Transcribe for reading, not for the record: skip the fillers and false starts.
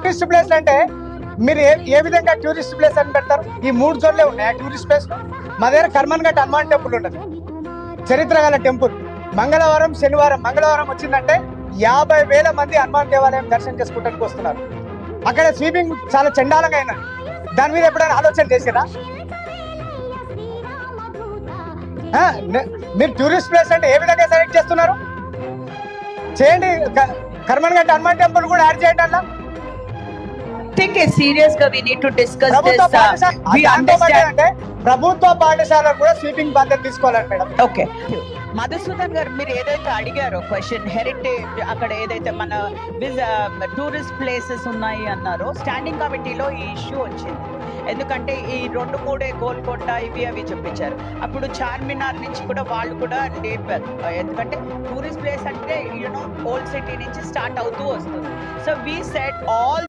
Tourist place అంటే మీరు ఏ విధంగా టూరిస్ట్ ప్లేస్ అని పెడతారు? ఈ 3 జోన్లే ఉన్నాయి ఆ టూరిస్ట్ ప్లేస్. మా దగ్గర కర్మన్ ఘాట్ హనుమాన్ టెంపుల్ ఉంటుంది, చరిత్ర గల టెంపుల్. మంగళవారం శనివారం, మంగళవారం వచ్చిందంటే 50,000 మంది హనుమాన్ దేవాలయం దర్శనం చేసుకోవడానికి వస్తున్నారు. అక్కడ స్వీపింగ్ చాలా చండాలంగా అయినా దాని మీద ఎప్పుడైనా ఆలోచన చేసారా? మీరు టూరిస్ట్ ప్లేస్ అంటే ఏ విధంగా సెలెక్ట్ చేస్తున్నారు? చేయండి, కర్మన్ ఘాట్ హనుమాన్ టెంపుల్ కూడా యాడ్ చేయండి అన్న. think is serious గా we need to discuss ప్రభుత్వ this. పాఠశాల We understand. అంటే ప్రభుత్వ పాఠశాలకు కూడా స్వీపింగ్ బాధ్యత తీసుకోవాలి మేడం. ఓకే, మధుసూదన్ గారు మీరు ఏదైతే అడిగారో క్వశ్చన్, హెరిటేజ్ అక్కడ ఏదైతే మన టూరిస్ట్ ప్లేసెస్ ఉన్నాయి అన్నారో, స్టాండింగ్ కమిటీలో ఈ ఇష్యూ వచ్చింది. ఎందుకంటే ఈ 2-3 గోల్కొండ ఇవి అవి చూపించారు. అప్పుడు చార్మినార్ నుంచి కూడా వాళ్ళు కూడా లేపారు. ఎందుకంటే టూరిస్ట్ ప్లేస్ అంటే యూనో ఓల్డ్ సిటీ నుంచి స్టార్ట్ అవుతూ వస్తుంది. So we set all